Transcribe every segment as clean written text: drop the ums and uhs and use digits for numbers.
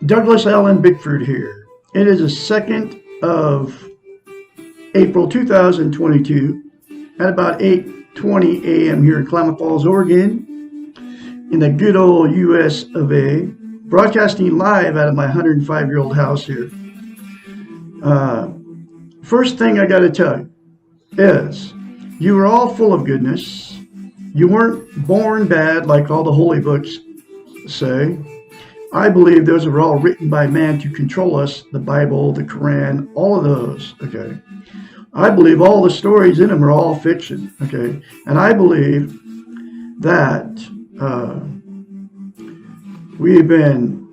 Douglas Allen Bickford here. It is the 2nd of April 2022 at about 8:20 a.m. here in Klamath Falls, Oregon, in the good old US of A, broadcasting live out of my 105-year-old house here. First thing I got to tell you is you were all full of goodness. You weren't born bad like all the holy books say. I believe those are all written by man to control us, the Bible, the Quran, all of those, okay? I believe all the stories in them are all fiction, okay? And I believe that we've been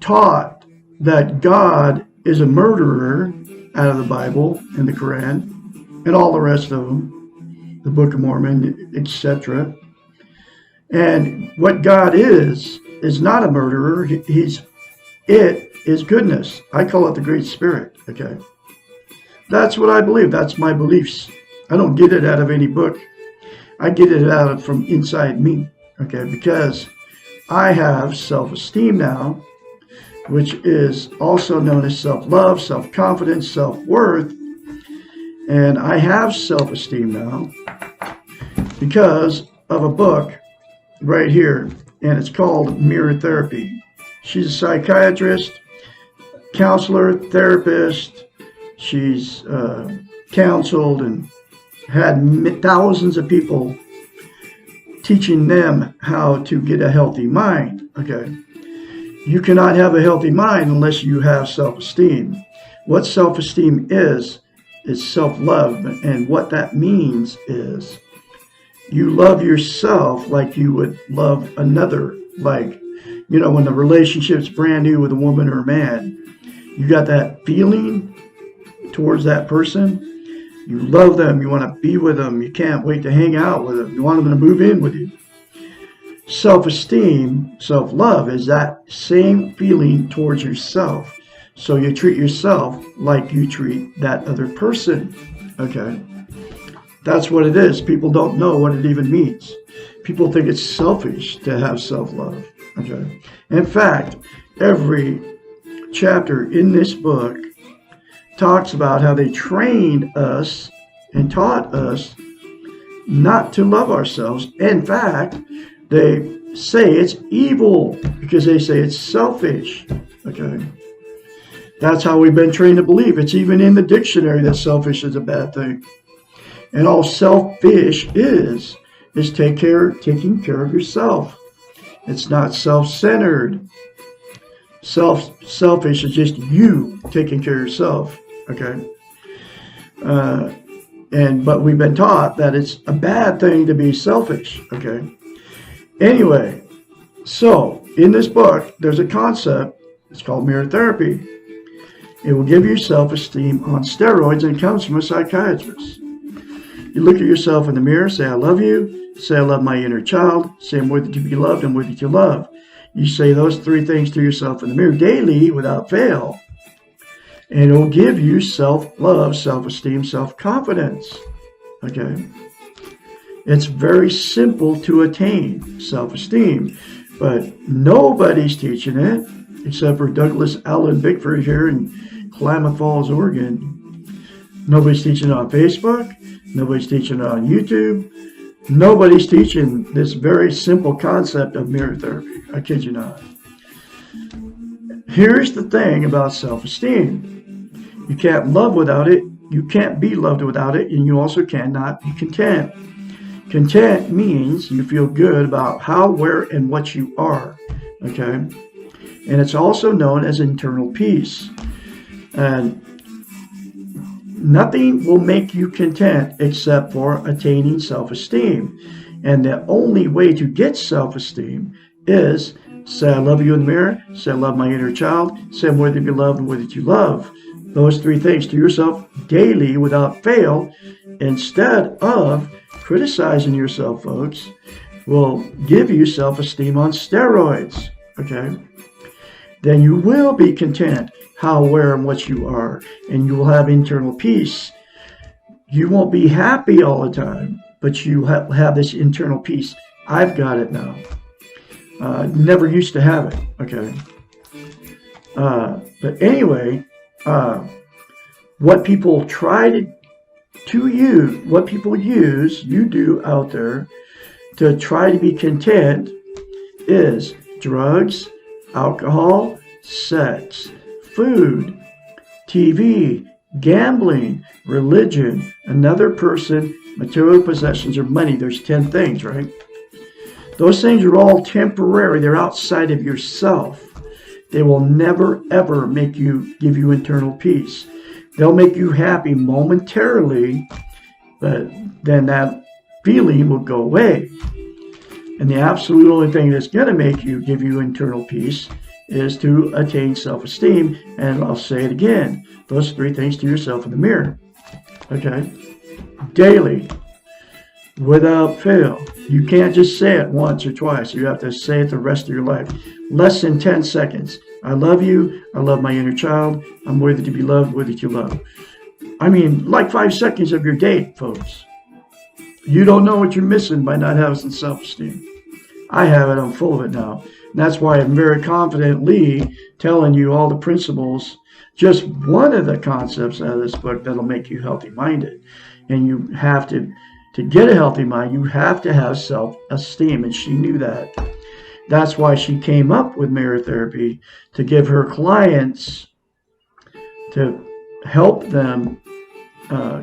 taught that God is a murderer out of the Bible and the Quran and all the rest of them, the Book of Mormon, etc. And what God is not a murderer. It is goodness. I call it the Great Spirit, okay? That's what I believe. That's my beliefs. I don't get it out of any book. I get it out from inside me, okay? Because I have self-esteem now, which is also known as self-love, self-confidence, self-worth. And I have self-esteem now because of a book right here, and it's called Mirror Therapy. She's a psychiatrist, counselor, therapist. She's counseled and had thousands of people, teaching them how to get a healthy mind, okay? You cannot have a healthy mind unless you have self-esteem. What self-esteem is self-love, and what that means is you love yourself like you would love another. Like, you know, when the relationship's brand new with a woman or a man, you got that feeling towards that person. You love them. You want to be with them. You can't wait to hang out with them. You want them to move in with you. Self-esteem, self-love is that same feeling towards yourself. So you treat yourself like you treat that other person, okay? That's what it is. People don't know what it even means. People think it's selfish to have self-love, okay? In fact, every chapter in this book talks about how they trained us and taught us not to love ourselves. In fact, they say it's evil because they say it's selfish, okay? That's how we've been trained to believe. It's even in the dictionary that selfish is a bad thing. And all selfish is taking care of yourself. It's not self-centered. Selfish is just you taking care of yourself, okay? But we've been taught that it's a bad thing to be selfish, okay? Anyway, so in this book, there's a concept. It's called mirror therapy. It will give you self-esteem on steroids, and it comes from a psychiatrist. You look at yourself in the mirror, say, I love you. Say, I love my inner child. Say, I'm worthy to be loved. I'm worthy to love. You say those three things to yourself in the mirror daily without fail. And it will give you self-love, self-esteem, self-confidence. Okay? It's very simple to attain self-esteem, but nobody's teaching it except for Douglas Allen Bickford here in Klamath Falls, Oregon. Nobody's teaching it on Facebook. Nobody's teaching it on YouTube. Nobody's teaching this very simple concept of mirror therapy. I kid you not. Here's the thing about self-esteem. You can't love without it. You can't be loved without it. And you also cannot be content. Content means you feel good about how, where, and what you are. Okay? And it's also known as internal peace. And nothing will make you content except for attaining self-esteem. And the only way to get self-esteem is say I love you in the mirror, say I love my inner child, say I'm worthy to be loved and worthy to love. Those three things to yourself daily without fail, instead of criticizing yourself, folks, will give you self-esteem on steroids. Okay? Then you will be content how, where, and what you are, and you will have internal peace. You won't be happy all the time, but you have this internal peace. I've got it now. Never used to have it. Okay. But anyway, what people use, you do out there to try to be content is drugs, alcohol, sex, food, TV, gambling, religion, another person, material possessions, or money. There's 10 things, right? Those things are all temporary. They're outside of yourself. They will never, ever give you internal peace. They'll make you happy momentarily, but then that feeling will go away. And the absolute only thing that's going to give you internal peace is to attain self-esteem. And I'll say it again, those three things to yourself in the mirror. Okay? Daily, without fail. You can't just say it once or twice. You have to say it the rest of your life. Less than 10 seconds. I love you. I love my inner child. I'm worthy to be loved, worthy to love. I mean, like 5 seconds of your day, folks. You don't know what you're missing by not having self-esteem. I have it. I'm full of it now. And that's why I'm very confidently telling you all the principles, just one of the concepts out of this book that'll make you healthy-minded. And you have to get a healthy mind, you have to have self-esteem. And she knew that. That's why she came up with mirror therapy, to give her clients, to help them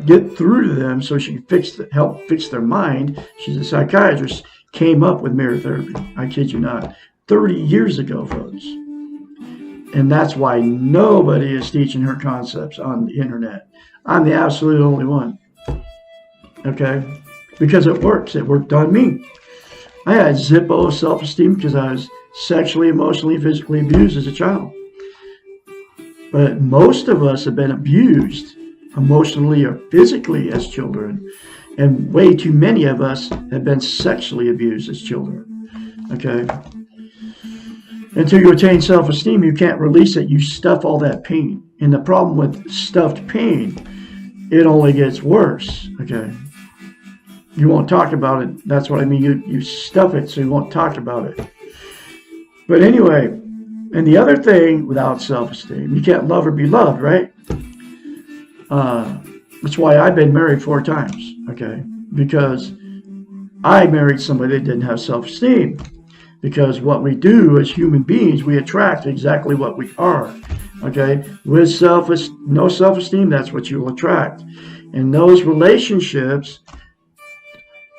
get through to them so she can help fix their mind. She's a psychiatrist, came up with mirror therapy. I kid you not. 30 years ago, folks. And that's why nobody is teaching her concepts on the internet. I'm the absolute only one. Okay? Because it works. It worked on me. I had zippo self-esteem because I was sexually, emotionally, physically abused as a child. But most of us have been abused emotionally or physically as children. And way too many of us have been sexually abused as children. Okay? Until you attain self-esteem, you can't release it. You stuff all that pain. And the problem with stuffed pain, it only gets worse. Okay? You won't talk about it. That's what I mean. You stuff it so you won't talk about it. But anyway, and the other thing without self-esteem, you can't love or be loved, right? That's why I've been married 4 times, okay? Because I married somebody that didn't have self-esteem. Because what we do as human beings, we attract exactly what we are, okay? With no self-esteem, that's what you will attract. And those relationships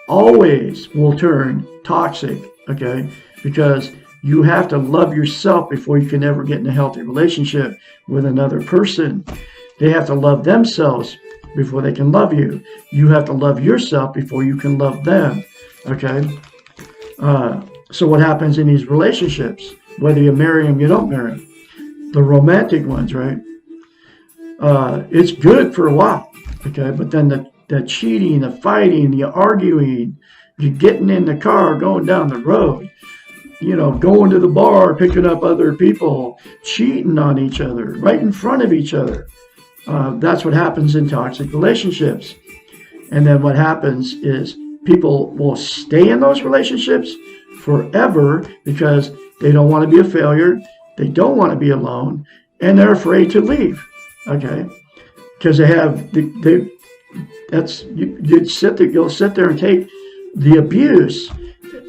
always will turn toxic, okay? Because you have to love yourself before you can ever get in a healthy relationship with another person. They have to love themselves before they can love you. You have to love yourself before you can love them, okay? So what happens in these relationships, whether you marry them, you don't marry them, the romantic ones, right? It's good for a while, okay? But then the cheating, the fighting, the arguing, you getting in the car, going down the road, going to the bar, picking up other people, cheating on each other, right in front of each other. That's what happens in toxic relationships. And then what happens is people will stay in those relationships forever because they don't want to be a failure, they don't want to be alone, and they're afraid to leave, okay? Because you'll sit there and take the abuse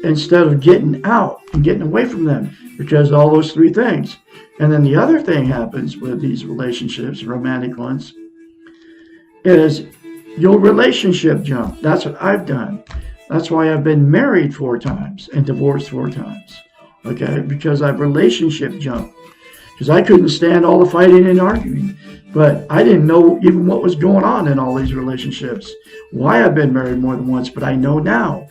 instead of getting out and getting away from them, because all those 3 things. And then the other thing happens with these relationships, romantic ones, is you'll relationship jump. That's what I've done. That's why I've been married 4 times and divorced 4 times. Okay? Because I've relationship jumped. Because I couldn't stand all the fighting and arguing. But I didn't know even what was going on in all these relationships. Why I've been married more than once, but I know now.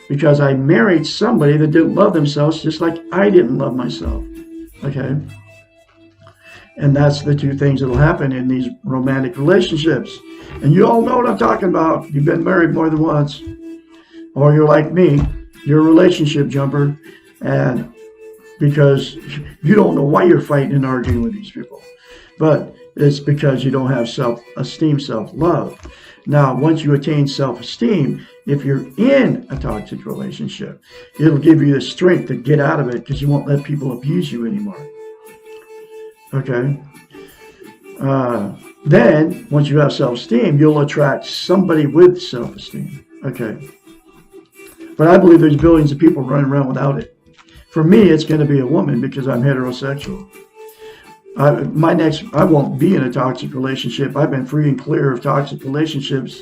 because I married somebody that didn't love themselves just like I didn't love myself. Okay? And that's the two things that will happen in these romantic relationships. And you all know what I'm talking about. You've been married more than once. Or you're like me. You're a relationship jumper. And because you don't know why you're fighting and arguing with these people. But it's because you don't have self-esteem, self-love. Now, once you attain self-esteem, if you're in a toxic relationship, it'll give you the strength to get out of it because you won't let people abuse you anymore. Okay? Then, once you have self-esteem, you'll attract somebody with self-esteem. Okay? But I believe there's billions of people running around without it. For me, it's going to be a woman because I'm heterosexual. I won't be in a toxic relationship. I've been free and clear of toxic relationships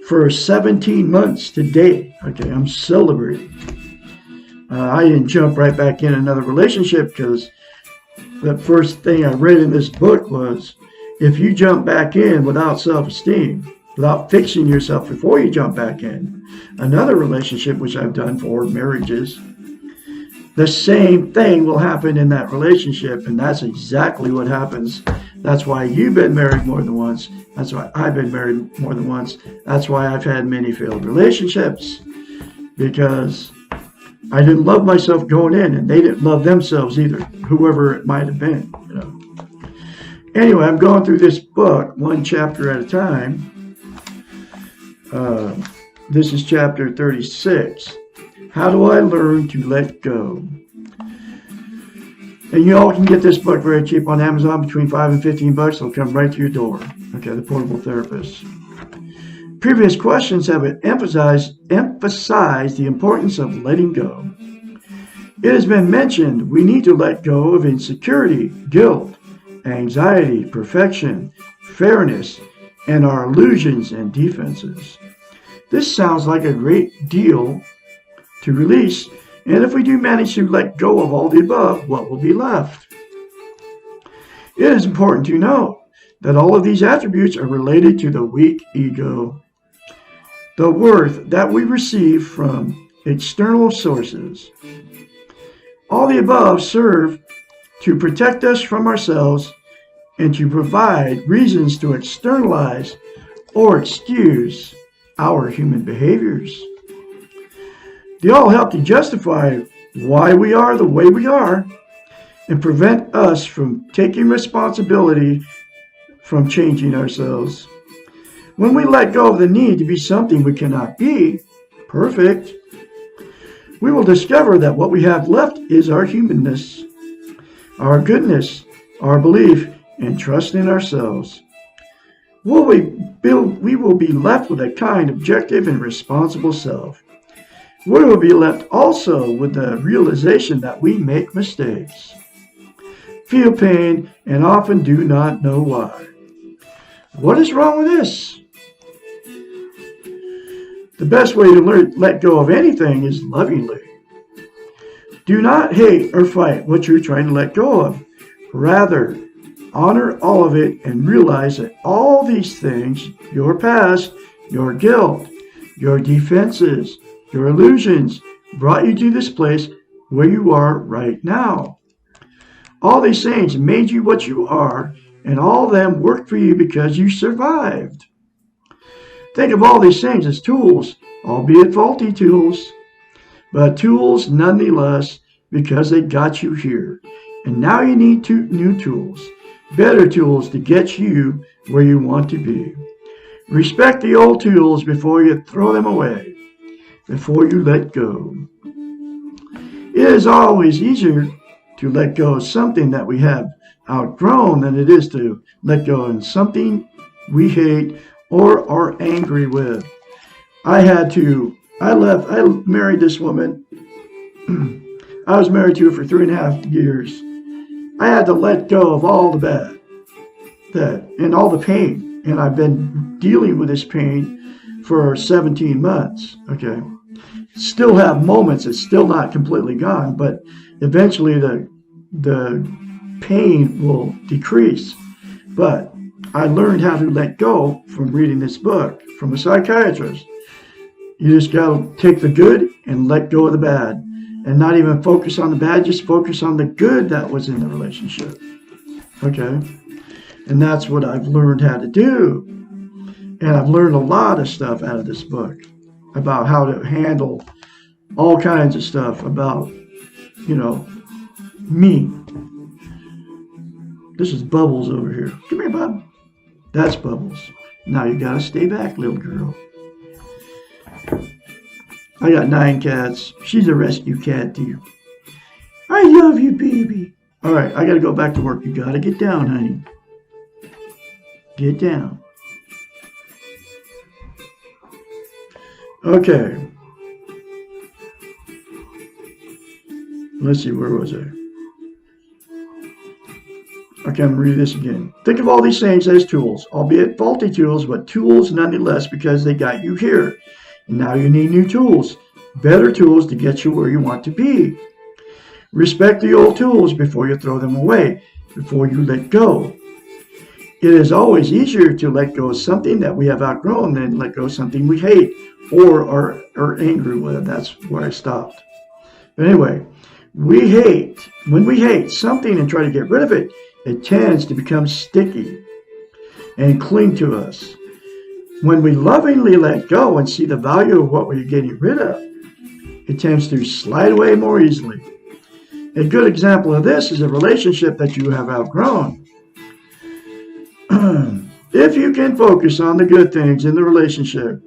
for 17 months today. Okay, I'm celebrating. I didn't jump right back in another relationship because the first thing I read in this book was, if you jump back in without self-esteem, without fixing yourself before you jump back in another relationship, which I've done for marriages, the same thing will happen in that relationship, and that's exactly what happens. That's why you've been married more than once. That's why I've been married more than once. That's why I've had many failed relationships, because I didn't love myself going in, and they didn't love themselves either, whoever it might have been. Anyway, I'm going through this book one chapter at a time. This is chapter 36. How do I learn to let go? And you all can get this book very cheap on Amazon, between $5 and $15. It'll come right to your door. Okay, The Portable Therapist. Previous questions have emphasized the importance of letting go. It has been mentioned we need to let go of insecurity, guilt, anxiety, perfection, fairness, and our illusions and defenses. This sounds like a great deal to release, and if we do manage to let go of all the above, what will be left? It is important to know that all of these attributes are related to the weak ego, the worth that we receive from external sources. All the above serve to protect us from ourselves and to provide reasons to externalize or excuse our human behaviors. They all help to justify why we are the way we are and prevent us from taking responsibility from changing ourselves. When we let go of the need to be something we cannot be, perfect, we will discover that what we have left is our humanness, our goodness, our belief, and trust in ourselves. We will be left with a kind, objective, and responsible self. We will be left also with the realization that we make mistakes, feel pain, and often do not know why. What is wrong with this? The best way to let go of anything is lovingly. Do not hate or fight what you're trying to let go of. Rather, honor all of it and realize that all these things, your past, your guilt, your defenses, your illusions, brought you to this place where you are right now. All these things made you what you are, and all of them worked for you because you survived. Think of all these things as tools, albeit faulty tools, but tools nonetheless because they got you here. And now you need new tools, better tools to get you where you want to be. Respect the old tools before you throw them away, before you let go. It is always easier to let go of something that we have outgrown than it is to let go of something we hate or are angry with. I married this woman. I was married to her for 3.5 years. I had to let go of all the bad, and all the pain. And I've been dealing with this pain for 17 months. Okay. Still have moments. It's still not completely gone, but eventually the pain will decrease. But I learned how to let go from reading this book from a psychiatrist. You just got to take the good and let go of the bad. And not even focus on the bad, just focus on the good that was in the relationship. Okay? And that's what I've learned how to do. And I've learned a lot of stuff out of this book about how to handle all kinds of stuff about, me. This is Bubbles over here. Come here, Bub. That's Bubbles. Now you gotta stay back, little girl. I got 9 cats. She's a rescue cat, too. I love you, baby. All right, I gotta go back to work. You gotta get down, honey. Get down. Okay. Let's see, where was I? Okay, I'm going to read this again. Think of all these things as tools, albeit faulty tools, but tools nonetheless because they got you here. And now you need new tools, better tools to get you where you want to be. Respect the old tools before you throw them away, before you let go. It is always easier to let go of something that we have outgrown than let go of something we hate or are angry with. That's where I stopped. But anyway, when we hate something and try to get rid of it, it tends to become sticky and cling to us. When we lovingly let go and see the value of what we're getting rid of, it tends to slide away more easily. A good example of this is a relationship that you have outgrown. If you can focus on the good things in the relationship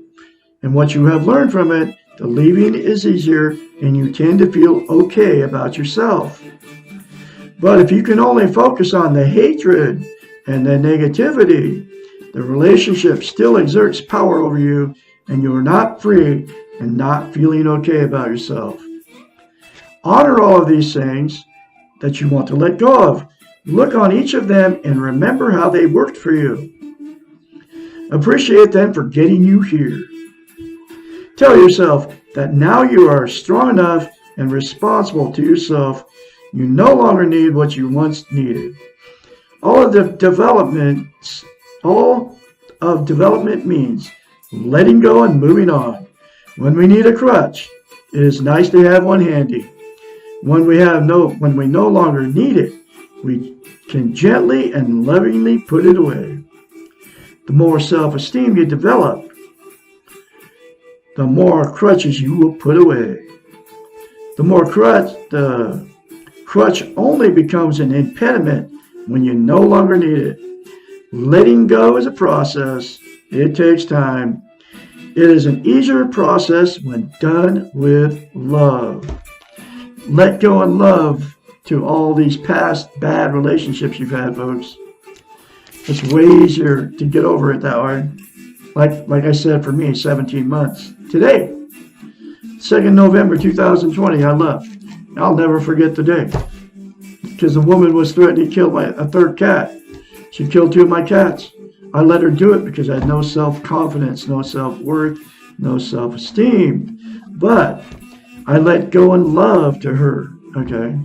and what you have learned from it, the leaving is easier and you tend to feel okay about yourself. But if you can only focus on the hatred and the negativity, the relationship still exerts power over you and you are not free and not feeling okay about yourself. Honor all of these things that you want to let go of. Look on each of them and remember how they worked for you. Appreciate them for getting you here. Tell yourself that now you are strong enough and responsible to yourself. You no longer need what you once needed. All of development means letting go and moving on. When we need a crutch, it is nice to have one handy. When we no longer need it, we can gently and lovingly put it away. The more self-esteem you develop, the more crutches you will put away. The crutch only becomes an impediment when you no longer need it. Letting go is a process. It takes time. It is an easier process when done with love. Let go and love to all these past bad relationships you've had, folks. It's way easier to get over it that way. Like I said, for me, 17 months. Today, 2nd November 2020, I left. I'll never forget the day. Because the woman was threatening to kill a third cat. She killed 2 of my cats. I let her do it because I had no self-confidence, no self-worth, no self-esteem. But I let go and love to her, okay?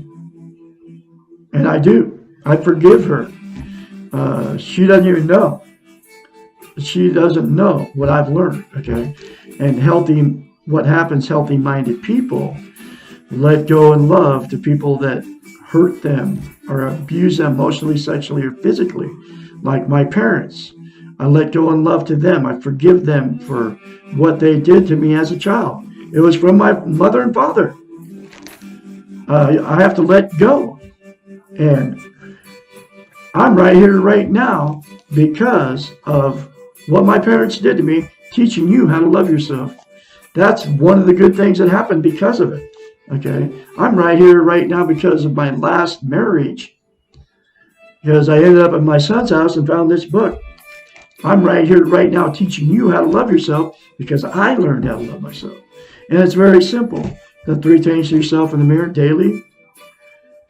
And I do. I forgive her. She doesn't even know. She doesn't know what I've learned, okay? And what happens, healthy-minded people let go and love to people that hurt them or abuse them emotionally, sexually, or physically, like my parents. I let go and love to them. I forgive them for what they did to me as a child. It was from my mother and father. I have to let go. And I'm right here right now because of what my parents did to me, teaching you how to love yourself. That's one of the good things that happened because of it. Okay, I'm right here right now because of my last marriage. Because I ended up at my son's house and found this book. I'm right here right now teaching you how to love yourself because I learned how to love myself. And it's very simple. The 3 things to yourself in the mirror daily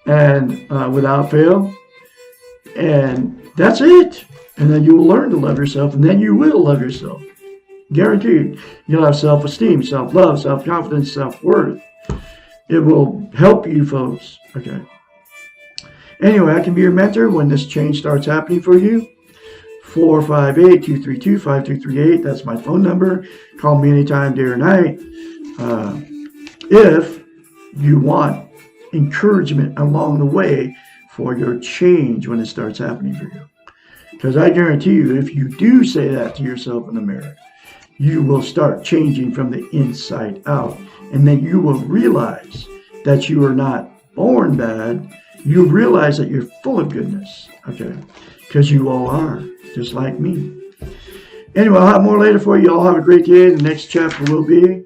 and without fail. And that's it. And then you will learn to love yourself, and then you will love yourself. Guaranteed. You'll have self-esteem, self-love, self-confidence, self-worth. It will help you, folks. Okay. Anyway, I can be your mentor when this change starts happening for you. 458-232-5238. That's my phone number. Call me anytime, day or night. if you want encouragement along the way for your change when it starts happening for you. Because I guarantee you, if you do say that to yourself in the mirror, you will start changing from the inside out. And then you will realize that you are not born bad. You realize that you're full of goodness. Okay? Because you all are, just like me. Anyway, I'll have more later for you. All have a great day. The next chapter will be,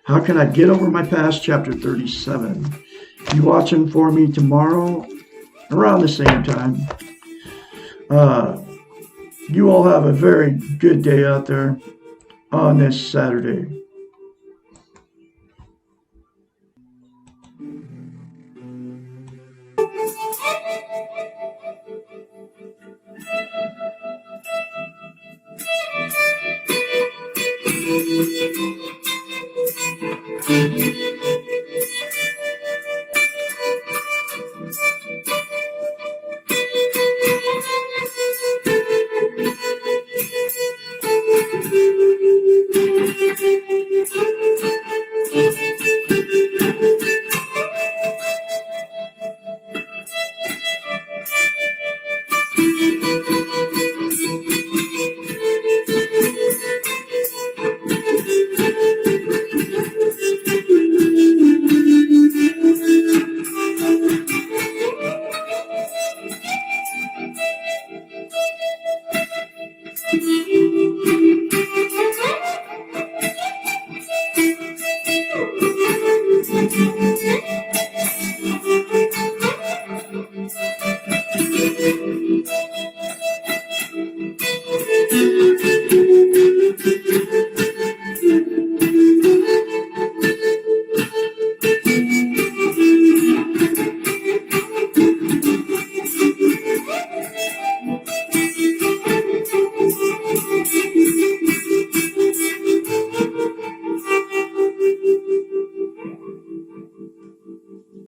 how can I get over my past? Chapter 37. Be watching for me tomorrow around the same time. You all have a very good day out there on this Saturday.